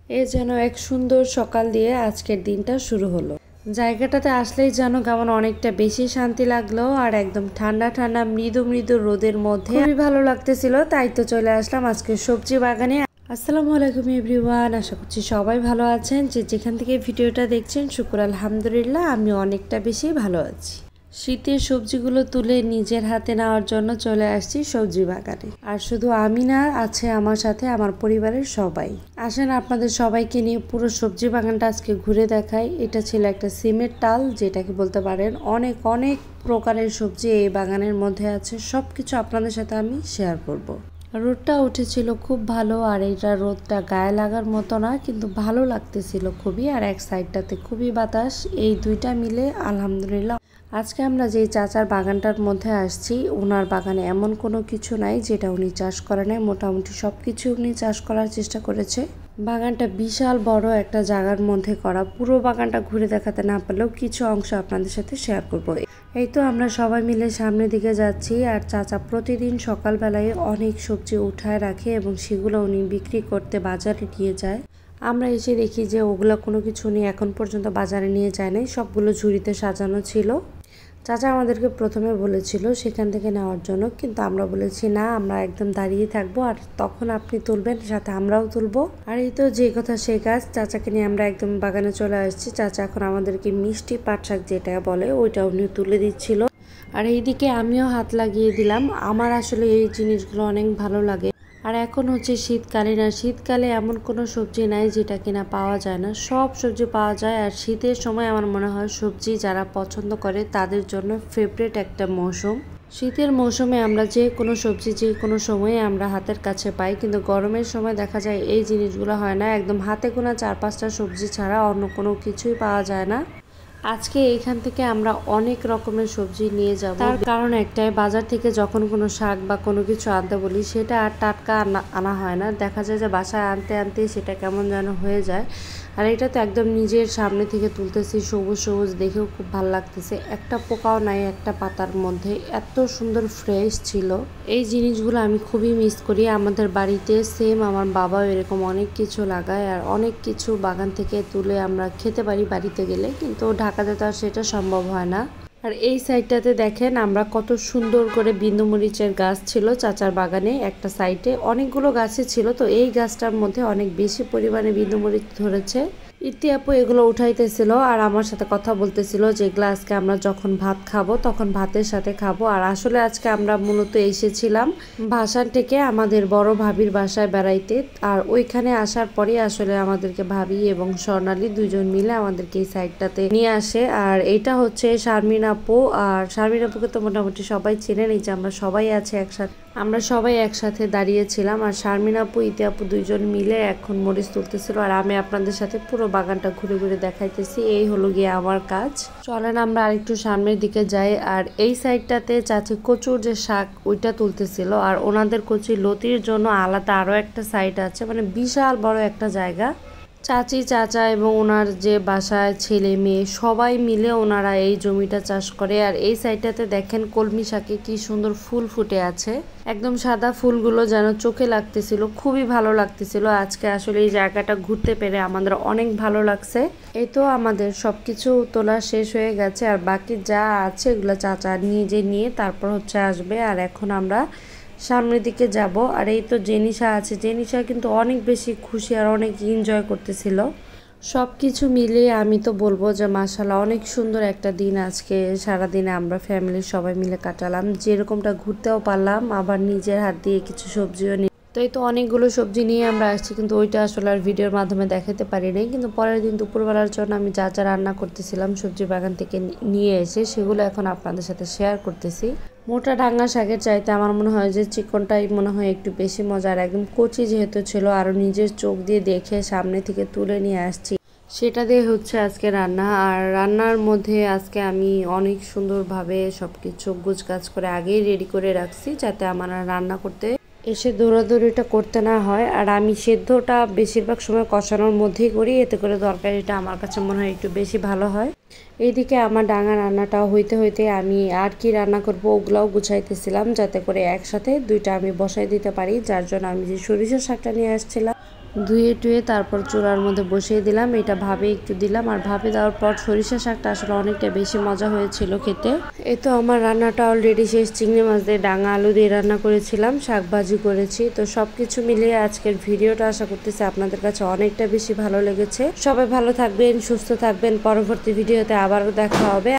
এ যেন এক সুন্দর সকাল দিয়ে আজকের দিনটা শুরু হলো। জায়গাটাতে আসলেই যেন কেমন অনেকটা বেশি শান্তি লাগলো, আর একদম ঠান্ডা ঠান্ডা মৃদু মৃদু রোদের মধ্যে খুবই ভালো লাগতেছিল। তাই তো চলে আসলাম আজকে সবজি বাগানে। আসসালামু আলাইকুম এভরিওয়ান, আশা করছি সবাই ভালো আছেন। যে যেখান থেকে ভিডিওটা দেখছেন, শুকর আলহামদুলিল্লাহ আমি অনেকটা বেশি ভালো আছি। শীতের সবজিগুলো তুলে নিজের হাতে নেওয়ার জন্য চলে আসছি সবজি বাগানে। আর শুধু আমি না, আছে আমার সাথে আমার পরিবারের সবাই। আসেন আপনাদের সবাইকে নিয়ে পুরো সবজি বাগানটা আজকে ঘুরে দেখাই। এটা ছিল একটা সিমের টাল, যেটাকে বলতে পারেন অনেক অনেক প্রকারের সবজি এই বাগানের মধ্যে আছে। সবকিছু আপনাদের সাথে আমি শেয়ার করব। রোদটা উঠেছিল খুব ভালো, আর এটা রোদটা গায়ে লাগার মতো না, কিন্তু ভালো লাগতেছিল খুবই। আর এক সাইডটাতে খুবই বাতাস, এই দুইটা মিলে আলহামদুলিল্লাহ। আজকে আমরা যে চাচার বাগানটার মধ্যে আসছি, ওনার বাগানে এমন কোনো কিছু নাই যেটা উনি চাষ করে নাই। মোটামুটি সব কিছু উনি চাষ করার চেষ্টা করেছে। বাগানটা বিশাল বড় একটা জায়গার মধ্যে করা। পুরো বাগানটা ঘুরে দেখাতে না পারলেও কিছু অংশ আপনাদের সাথে শেয়ার করব। এই তো আমরা সবাই মিলে সামনের দিকে যাচ্ছি, আর চাচা প্রতিদিন সকালবেলায় অনেক সবজি উঠায় রাখে এবং সেগুলো উনি বিক্রি করতে বাজারে নিয়ে যায়। আমরা এসে দেখি যে ওগুলো কোনো কিছু উনি এখন পর্যন্ত বাজারে নিয়ে যায় নাই, সবগুলো ঝুড়িতে সাজানো ছিল। চাচা আমাদেরকে প্রথমে বলেছিল সেখান থেকে নেওয়ার জন্য, কিন্তু আমরা বলেছি না, আমরা একদম দাঁড়িয়ে থাকবো, আর তখন আপনি তুলবেন, সাথে আমরাও তুলবো। আর এই তো যে কথা সে কাজ, চাচাকে নিয়ে আমরা একদম বাগানে চলে আসছি। চাচা এখন আমাদেরকে মিষ্টি পাট শাক যেটা বলে ওইটা উনি তুলে দিচ্ছিল। আর এইদিকে আমিও হাত লাগিয়ে দিলাম। আমার আসলে এই জিনিসগুলো অনেক ভালো লাগে। আর এখন হচ্ছে শীতকালীন, আর শীতকালে এমন কোনো সবজি নাই যেটা কিনা পাওয়া যায় না, সব সবজি পাওয়া যায়। আর শীতের সময় আমার মনে হয় সবজি যারা পছন্দ করে তাদের জন্য ফেভারিট একটা মৌসুম। শীতের মৌসুমে আমরা যে কোনো সবজি যে কোনো সময়ে আমরা হাতের কাছে পাই, কিন্তু গরমের সময় দেখা যায় এই জিনিসগুলো হয় না। একদম হাতে গোনা 4-5টা সবজি ছাড়া অন্য কোনো কিছুই পাওয়া যায় না। আজকে এখান থেকে আমরা অনেক রকমের সবজি নিয়ে যাব। তার কারণ একটাই, বাজার থেকে যখন কোনো শাক বা কোনো কিছু আনতে বলি সেটা আর টাটকা আনা হয় না। দেখা যায় যে বাসায় আনতে আনতে সেটা কেমন যেন হয়ে যায়। আর এটা তো একদম নিজের সামনে থেকে তুলতেছি, সবুজ সবুজ দেখেও খুব ভালো লাগতেছে। একটা পোকাও নাই একটা পাতার মধ্যে, এত সুন্দর ফ্রেশ ছিল। এই জিনিসগুলো আমি খুবই মিস করি। আমাদের বাড়িতে সেম আমার বাবাও এরকম অনেক কিছু লাগায়, আর অনেক কিছু বাগান থেকে তুলে আমরা খেতে পারি বাড়িতে গেলে, কিন্তু ঢাকাতে তো আর সেটা সম্ভব হয় না। আর এই সাইডটাতে দেখেন আমরা কত সুন্দর করে বিন্দুমরিচের গাছ ছিল চাচার বাগানে। একটা সাইডে অনেকগুলো গাছই ছিল, তো এই গাছটার মধ্যে অনেক বেশি পরিমাণে বিন্দুমরিচ ধরেছে। ইতি আপু এগুলো উঠাইতেছিল আর আমার সাথে কথা বলতেছিল, যেগুলো আজকে আমরা যখন ভাত খাবো তখন ভাতের সাথে খাবো। আর আসলে আজকে আমরা মূলত এসেছিলাম ভাসান থেকে আমাদের বড় ভাবির বাসায় বেড়াইতে। আর ওইখানে আসার পরে আসলে আমাদেরকে ভাবি এবং স্বর্ণালী দুইজন মিলে আমাদেরকে এই সাইডটাতে নিয়ে আসে। আর এটা হচ্ছে শারমিন আপু, আর শারমিন আপুকে তো মোটামুটি সবাই চেনেন। এই যে আমরা সবাই আছে একসাথে, আমরা সবাই একসাথে দাঁড়িয়েছিলাম। আর শারমিন আপু ইতি আপু দুইজন মিলে এখন মরিচ তুলতেছিল, আর আমি আপনাদের সাথে পুরো বাগানটা ঘুরে ঘুরে দেখাইতেছি। এই হলো গিয়ে আমার কাজ। চলেন আমরা আরেকটু সামনের দিকে যাই। আর এই সাইডটাতে চাচি কচুর যে শাক ওইটা তুলতেছিল, আর ওনাদের কচি লতির জন্য আলাদা আরো একটা সাইড আছে, মানে বিশাল বড় একটা জায়গা। চাচি চাচা এবং ওনার যে বাসায় ছেলে মেয়ে সবাই মিলে ওনারা এই জমিটা চাষ করে। আর এই সাইডটাতে দেখেন কলমি শাকে কি সুন্দর ফুল ফুটে আছে, একদম সাদা ফুলগুলো যেন চোখে লাগতেছিল, খুবই ভালো লাগতেছিল। আজকে আসলে এই জায়গাটা ঘুরতে পেরে আমাদের অনেক ভালো লাগছে। এই তো আমাদের সবকিছু তোলা শেষ হয়ে গেছে, আর বাকি যা আছে এগুলো চাচা নিজে নিয়ে তারপর হচ্ছে আসবে। আর এখন আমরা সামনের দিকে যাব। আর এই তো জেনিশা আছে, জেনিশা কিন্তু অনেক বেশি খুশি আর অনেক এনজয় করতেছিল। সব কিছু মিলিয়ে আমি তো বলবো যে মাশাআল্লাহ অনেক সুন্দর একটা দিন আজকে। সারাদিনে আমরা ফ্যামিলির সবাই মিলে কাটালাম, যেরকমটা ঘুরতেও পারলাম, আবার নিজের হাত দিয়ে কিছু সবজিও নিয়ে। তো এই তো অনেকগুলো সবজি নিয়ে আমরা আসছি, কিন্তু ওইটা আসলে আর ভিডিওর মাধ্যমে দেখাতে পারি নাই। কিন্তু পরের দিন দুপুরবেলার জন্য আমি যা যা রান্না করতেছিলাম সবজি বাগান থেকে নিয়ে এসে, সেগুলো এখন আপনাদের সাথে শেয়ার করতেছি। মোটা ডাঙ্গা শাকের চাইতে আমার মনে হয় যে চিকনটাই মনে হয় একটু বেশি মজার। একদম কচি যেহেতু ছিল, আরও নিজের চোখ দিয়ে দেখে সামনে থেকে তুলে নিয়ে আসছি, সেটা দিয়ে হচ্ছে আজকে রান্না। আর রান্নার মধ্যে আজকে আমি অনেক সুন্দরভাবে সব কিছু গুছগাছ করে আগেই রেডি করে রাখছি, যাতে আমার রান্না করতে এসে দৌড়াদৌড়িটা করতে না হয়। আর আমি সেদ্ধটা বেশিরভাগ সময় কষানোর মধ্যেই করি, এতে করে তরকারিটা আমার কাছে মনে হয় একটু বেশি ভালো হয়। এইদিকে আমার ডাঙা রান্নাটাও হইতে হইতে আমি আর কি রান্না করব ওগুলাও গুছাইতেছিলাম, যাতে করে একসাথে দুইটা আমি বসাই দিতে পারি। যার জন্য আমি যে সরিষার শাকটা নিয়ে আসছিলাম ধুয়ে টুয়ে তারপর চুলার মধ্যে বসিয়ে দিলাম। এটা ভাবে একটু দিলাম, আর ভাবে দেওয়ার পর সরিষা শাকটা আসলে অনেকটা বেশি মজা হয়েছিল খেতে। এই তো আমার রান্নাটা অলরেডি শেষ। চিংড়ি মাছ দিয়ে ডাঙা আলু দিয়ে রান্না করেছিলাম, শাক ভাজি করেছি। তো সবকিছু মিলিয়ে আজকের ভিডিওটা আশা করতেছি আপনাদের কাছে অনেকটা বেশি ভালো লেগেছে। সবাই ভালো থাকবেন, সুস্থ থাকবেন। পরবর্তী ভিডিওতে আবারও দেখা হবে।